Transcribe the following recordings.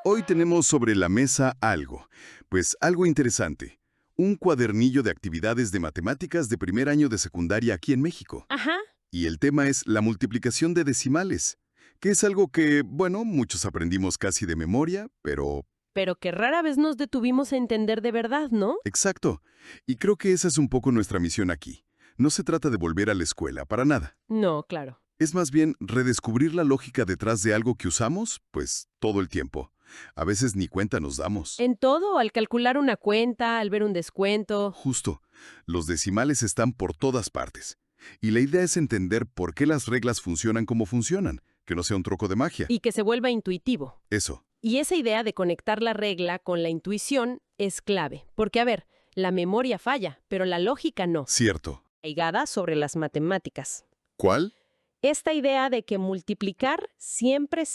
Hoy tenemos sobre la mesa algo, pues algo interesante. Un cuadernillo de actividades de matemáticas de primer año de secundaria aquí en México. Ajá. Y el tema es la multiplicación de decimales, que es algo que, bueno, muchos aprendimos casi de memoria, pero... Pero que rara vez nos detuvimos a entender de verdad, ¿no? Exacto. Y creo que esa es un poco nuestra misión aquí. No se trata de volver a la escuela, para nada. No, claro. Es más bien redescubrir la lógica detrás de algo que usamos, pues, todo el tiempo. A veces ni cuenta nos damos. En todo, al calcular una cuenta, al ver un descuento. Justo, los decimales están por todas partes. Y la idea es entender por qué las reglas funcionan como funcionan, que no sea un truco de magia. Y que se vuelva intuitivo. Eso, Y esa idea de conectar la regla con la intuición es clave. Porque, a ver, la memoria falla, pero la lógica no. cierto. Arraigada sobre las matemáticas. ¿Cuál? Esta idea de que multiplicar siempre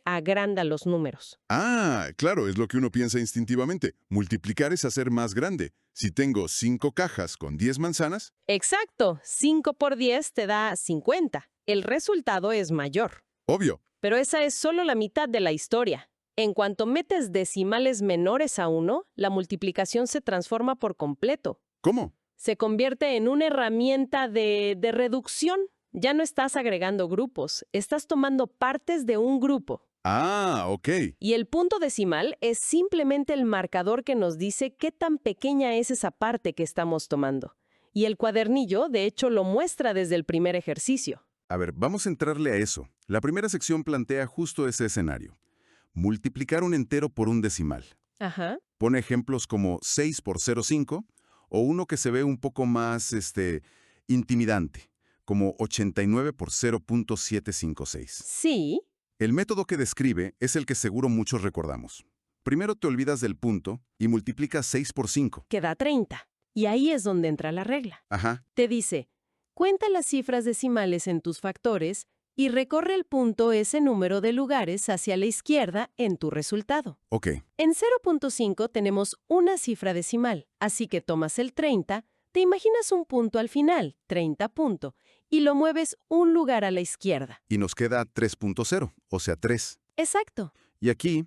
agranda los números. Ah, claro, es lo que uno piensa instintivamente. Multiplicar es hacer más grande. Si tengo 5 cajas con 10 manzanas, Exacto, 5 por 10 te da 50. El resultado es mayor. obvio. Pero esa es solo la mitad de la historia. En cuanto metes decimales menores a 1, la multiplicación se transforma por completo. ¿Cómo? Se convierte en una herramienta de reducción. Ya no estás agregando grupos, estás tomando partes de un grupo. Ah, ok. Y el punto decimal es simplemente el marcador que nos dice qué tan pequeña es esa parte que estamos tomando. Y el cuadernillo, de hecho, lo muestra desde el primer ejercicio. A ver, vamos a entrarle a eso. La primera sección plantea justo ese escenario. Multiplicar un entero por un decimal. Ajá. Pone ejemplos como 6 por 0,5 o uno que se ve un poco más, intimidante, como 89 por 0.756. Sí. El método que describe es el que seguro muchos recordamos. Primero te olvidas del punto y multiplicas 6 por 5. Que da 30. Y ahí es donde entra la regla. Ajá, Te dice, cuenta las cifras decimales en tus factores y recorre el punto ese número de lugares hacia la izquierda en tu resultado. ok. En 0.5 tenemos una cifra decimal, así que tomas el 30, te imaginas un punto al final, 30 punto, y lo mueves un lugar a la izquierda. Y nos queda 3.0, o sea 3. Exacto. Y aquí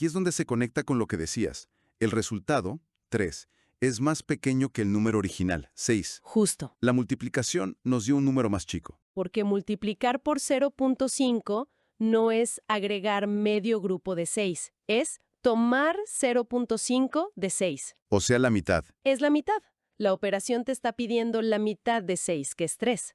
es donde se conecta con lo que decías. El resultado, 3, es más pequeño que el número original, 6. Justo. La multiplicación nos dio un número más chico. Porque multiplicar por 0.5 no es agregar medio grupo de 6, es tomar 0.5 de 6. O sea, la mitad. Es la mitad. La operación te está pidiendo la mitad de 6, que es 3.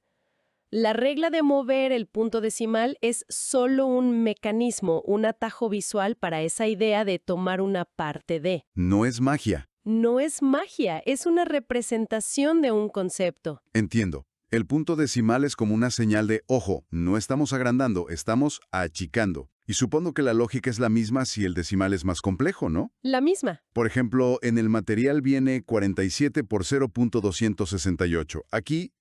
La regla de mover el punto decimal es solo un mecanismo, un atajo visual para esa idea de tomar una parte de. No es magia. No es magia, es una representación de un concepto. Entiendo. El punto decimal es como una señal de, ojo, no estamos agrandando, estamos achicando. Y supongo que la lógica es la misma si el decimal es más complejo, ¿no? La misma. Por ejemplo, en el material viene 47 por 0.268. Aquí,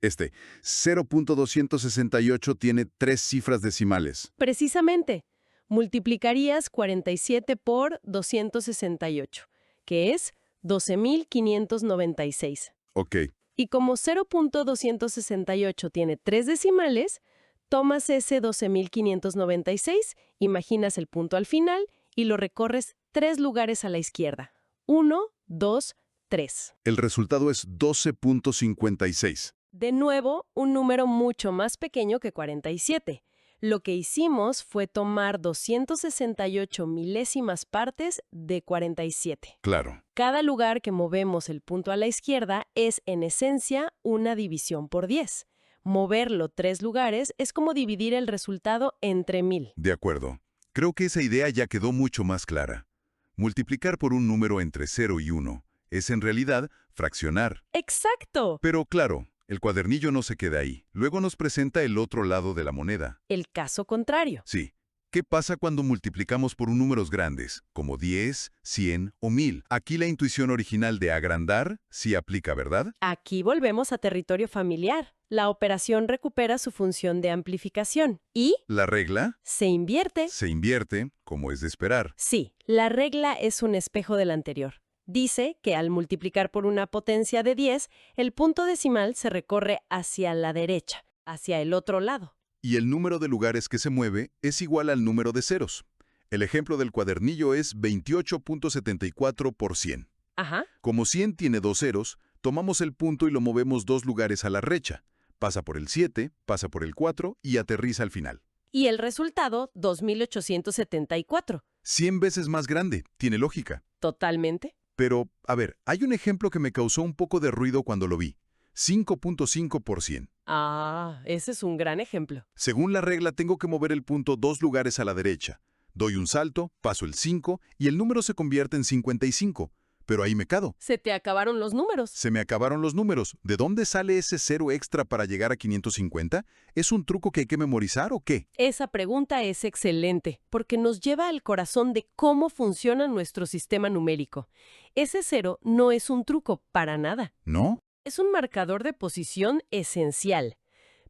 0.268 tiene 3 cifras decimales. Precisamente. Multiplicarías 47 por 268, que es 12.596. Ok. Y como 0.268 tiene 3 decimales, tomas ese 12.596, imaginas el punto al final y lo recorres 3 lugares a la izquierda. 1, 2, 3. El resultado es 12.56. De nuevo, un número mucho más pequeño que 47. Lo que hicimos fue tomar 268 milésimas partes de 47. Claro. Cada lugar que movemos el punto a la izquierda es, en esencia, una división por 10. Moverlo 3 lugares es como dividir el resultado entre 1000. De acuerdo. Creo que esa idea ya quedó mucho más clara. Multiplicar por un número entre 0 y 1 es en realidad fraccionar. ¡Exacto! Pero claro, el cuadernillo no se queda ahí. Luego nos presenta el otro lado de la moneda. El caso contrario. Sí. ¿Qué pasa cuando multiplicamos por números grandes, como 10, 100 o 1000? Aquí la intuición original de agrandar sí aplica, ¿verdad? Aquí volvemos a territorio familiar. La operación recupera su función de amplificación y La regla se invierte. se invierte, como es de esperar. Sí, la regla es un espejo del anterior. Dice que al multiplicar por una potencia de 10, el punto decimal se recorre hacia la derecha, hacia el otro lado. Y el número de lugares que se mueve es igual al número de ceros. El ejemplo del cuadernillo es 28.74 por 100. Ajá. Como 100 tiene dos ceros, tomamos el punto y lo movemos 2 lugares a la derecha. Pasa por el 7, pasa por el 4 y aterriza al final. Y el resultado, 2.874. 100 veces más grande, tiene lógica. Totalmente. Pero, a ver, hay un ejemplo que me causó un poco de ruido cuando lo vi. 5.5 por 100. Ah, ese es un gran ejemplo. Según la regla, tengo que mover el punto 2 lugares a la derecha. Doy un salto, paso el 5 y el número se convierte en 55. Pero ahí me quedo. Se te acabaron los números. Se me acabaron los números. ¿De dónde sale ese cero extra para llegar a 550? ¿Es un truco que hay que memorizar o qué? Esa pregunta es excelente, porque nos lleva al corazón de cómo funciona nuestro sistema numérico. Ese cero no es un truco para nada. ¿No? Es un marcador de posición esencial.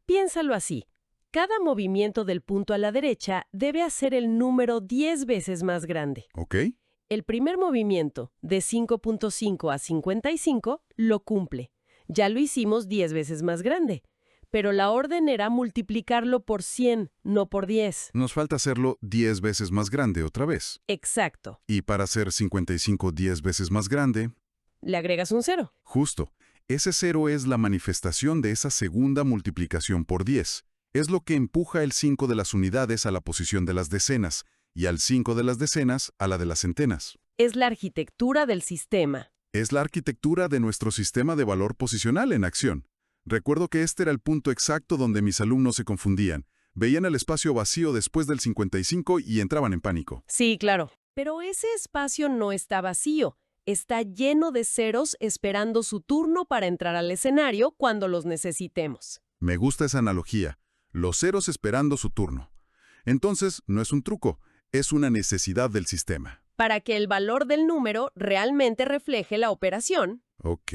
Piénsalo así. Cada movimiento del punto a la derecha debe hacer el número 10 veces más grande. ¿Ok? El primer movimiento, de 5.5 a 55, lo cumple. Ya lo hicimos 10 veces más grande. Pero la orden era multiplicarlo por 100, no por 10. Nos falta hacerlo 10 veces más grande otra vez. Exacto. Y para hacer 55 10 veces más grande, Le agregas un 0. justo, ese cero es la manifestación de esa segunda multiplicación por 10. Es lo que empuja el 5 de las unidades a la posición de las decenas, y al 5 de las decenas a la de las centenas. Es la arquitectura del sistema. Es la arquitectura de nuestro sistema de valor posicional en acción. Recuerdo que este era el punto exacto donde mis alumnos se confundían. Veían el espacio vacío después del 55 y entraban en pánico. Sí, claro. Pero ese espacio no está vacío. Está lleno de ceros esperando su turno para entrar al escenario cuando los necesitemos. Me gusta esa analogía. Los ceros esperando su turno. Entonces, no es un truco, es una necesidad del sistema. Para que el valor del número realmente refleje la operación. Ok.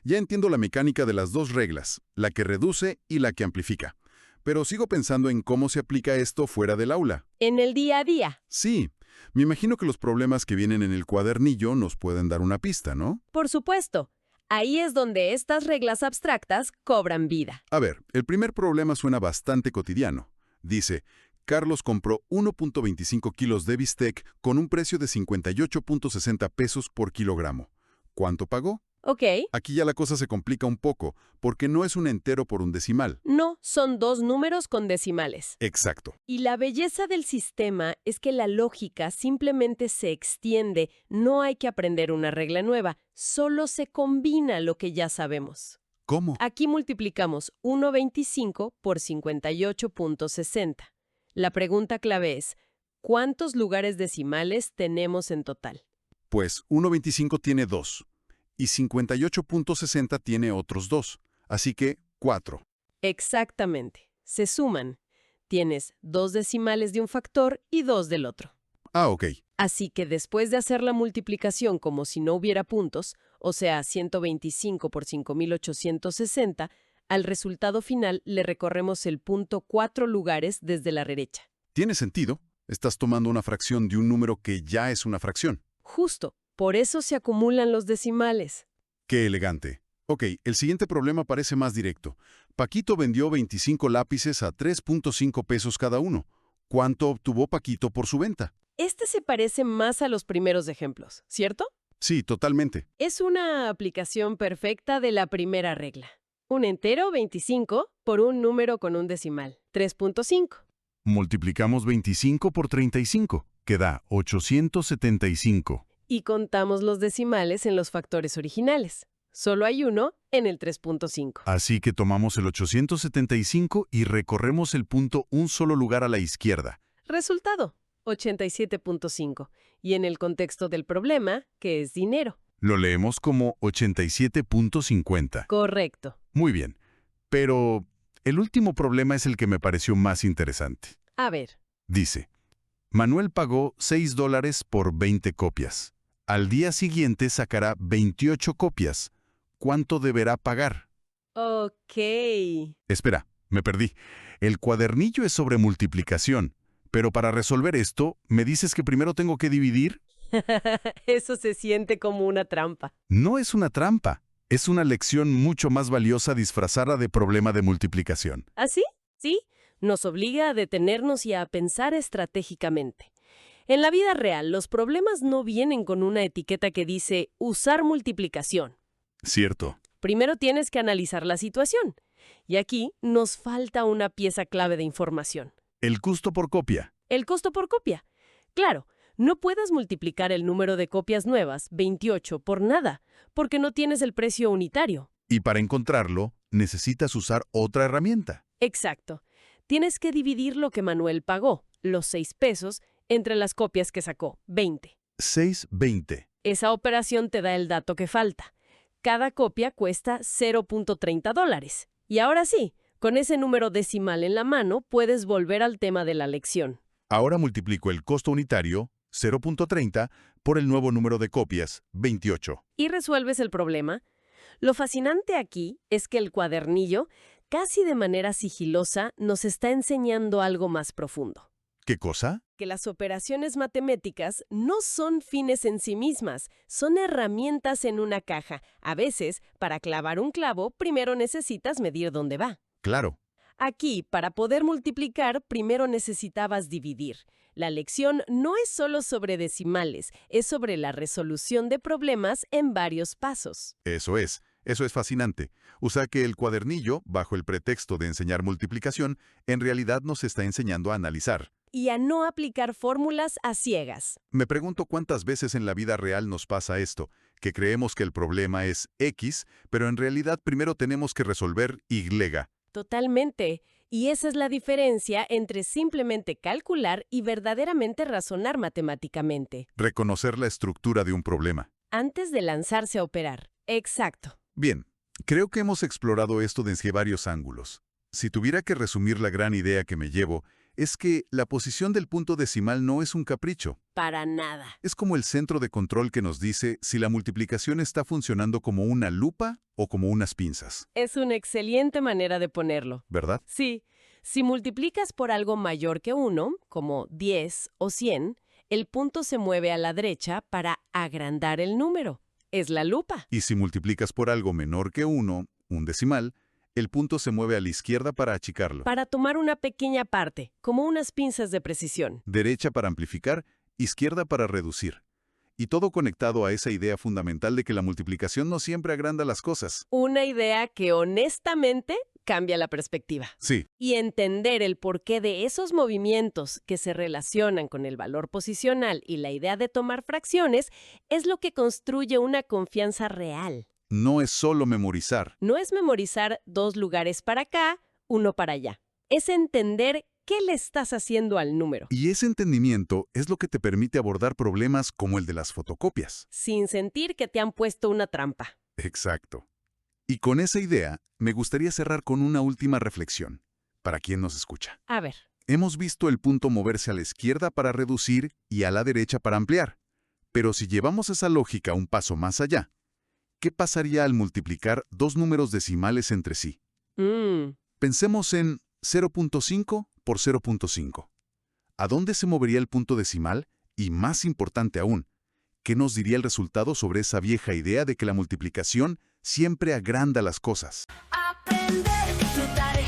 Ya entiendo la mecánica de las dos reglas, la que reduce y la que amplifica. Pero sigo pensando en cómo se aplica esto fuera del aula. En el día a día. Sí, me imagino que los problemas que vienen en el cuadernillo nos pueden dar una pista, ¿no? Por supuesto. Ahí es donde estas reglas abstractas cobran vida. A ver, el primer problema suena bastante cotidiano. Dice, Carlos compró 1.25 kilos de bistec con un precio de 58.60 pesos por kilogramo. ¿Cuánto pagó? Ok. Aquí ya la cosa se complica un poco, porque no es un entero por un decimal. No, son dos números con decimales. Exacto. Y la belleza del sistema es que la lógica simplemente se extiende, no hay que aprender una regla nueva, solo se combina lo que ya sabemos. ¿Cómo? Aquí multiplicamos 1.25 por 58.60. La pregunta clave es, ¿cuántos lugares decimales tenemos en total? Pues 1.25 tiene 2, y 58.60 tiene otros 2, así que 4. Exactamente. Se suman. Tienes 2 decimales de un factor y 2 del otro. Ah, ok. Así que después de hacer la multiplicación como si no hubiera puntos, o sea, 125 por 5.860, al resultado final le recorremos el punto 4 lugares desde la derecha. Tiene sentido. Estás tomando una fracción de un número que ya es una fracción. Justo. Por eso se acumulan los decimales. ¡Qué elegante! Ok, el siguiente problema parece más directo. Paquito vendió 25 lápices a 3.5 pesos cada uno. ¿Cuánto obtuvo Paquito por su venta? Este se parece más a los primeros ejemplos, ¿cierto? Sí, totalmente. Es una aplicación perfecta de la primera regla. Un entero, 25, por un número con un decimal, 3.5. Multiplicamos 25 por 35, que da 875. Y contamos los decimales en los factores originales. Solo hay uno en el 3.5. Así que tomamos el 875 y recorremos el punto un solo lugar a la izquierda. Resultado, 87.5. Y en el contexto del problema, que es dinero. Lo leemos como 87.50. Correcto. Muy bien. Pero el último problema es el que me pareció más interesante. A ver. Dice, Manuel pagó $6 por 20 copias. Al día siguiente sacará 28 copias. ¿Cuánto deberá pagar? Ok. Espera, me perdí. El cuadernillo es sobre multiplicación, pero para resolver esto, ¿me dices que primero tengo que dividir? Eso se siente como una trampa. No es una trampa, es una lección mucho más valiosa disfrazada de problema de multiplicación. ¿Así? Sí. Nos obliga a detenernos y a pensar estratégicamente. En la vida real, los problemas no vienen con una etiqueta que dice usar multiplicación. Cierto. Primero tienes que analizar la situación. Y aquí nos falta una pieza clave de información. El costo por copia. El costo por copia. Claro, no puedes multiplicar el número de copias nuevas, 28, por nada, porque no tienes el precio unitario. Y para encontrarlo, necesitas usar otra herramienta. Exacto. Tienes que dividir lo que Manuel pagó, los 6 pesos, entre las copias que sacó, 20. 6.20. Esa operación te da el dato que falta. Cada copia cuesta $0.30. Y ahora sí, con ese número decimal en la mano, puedes volver al tema de la lección. Ahora multiplico el costo unitario, 0.30, por el nuevo número de copias, 28. Y resuelves el problema. Lo fascinante aquí es que el cuadernillo, casi de manera sigilosa, nos está enseñando algo más profundo. ¿Qué cosa? Que las operaciones matemáticas no son fines en sí mismas, son herramientas en una caja. A veces, para clavar un clavo, primero necesitas medir dónde va. Claro. Aquí, para poder multiplicar, primero necesitabas dividir. La lección no es solo sobre decimales, es sobre la resolución de problemas en varios pasos. Eso es fascinante. O sea que el cuadernillo, bajo el pretexto de enseñar multiplicación, en realidad nos está enseñando a analizar. Y a no aplicar fórmulas a ciegas. Me pregunto cuántas veces en la vida real nos pasa esto, que creemos que el problema es X, pero en realidad primero tenemos que resolver Y. Totalmente. Y esa es la diferencia entre simplemente calcular y verdaderamente razonar matemáticamente. Reconocer la estructura de un problema. Antes de lanzarse a operar. Exacto. Bien, creo que hemos explorado esto desde varios ángulos. Si tuviera que resumir la gran idea que me llevo, es que la posición del punto decimal no es un capricho. Para nada. Es como el centro de control que nos dice si la multiplicación está funcionando como una lupa o como unas pinzas. Es una excelente manera de ponerlo. ¿Verdad? Sí. Si multiplicas por algo mayor que 1, como 10 o 100, el punto se mueve a la derecha para agrandar el número. Es la lupa. Y si multiplicas por algo menor que 1, un decimal, el punto se mueve a la izquierda para achicarlo. Para tomar una pequeña parte, como unas pinzas de precisión. Derecha para amplificar, izquierda para reducir. Y todo conectado a esa idea fundamental de que la multiplicación no siempre agranda las cosas. Una idea que honestamente cambia la perspectiva. Sí. Y entender el porqué de esos movimientos que se relacionan con el valor posicional y la idea de tomar fracciones es lo que construye una confianza real. No es solo memorizar. No es memorizar 2 lugares para acá, 1 para allá. Es entender qué le estás haciendo al número. Y ese entendimiento es lo que te permite abordar problemas como el de las fotocopias. Sin sentir que te han puesto una trampa. Exacto. Y con esa idea, me gustaría cerrar con una última reflexión, para quien nos escucha. A ver. Hemos visto el punto moverse a la izquierda para reducir y a la derecha para ampliar. Pero si llevamos esa lógica un paso más allá, ¿qué pasaría al multiplicar 2 números decimales entre sí? Pensemos en 0.5 por 0.5. ¿A dónde se movería el punto decimal? Y más importante aún, ¿qué nos diría el resultado sobre esa vieja idea de que la multiplicación siempre agranda las cosas? Aprender, disfrutar,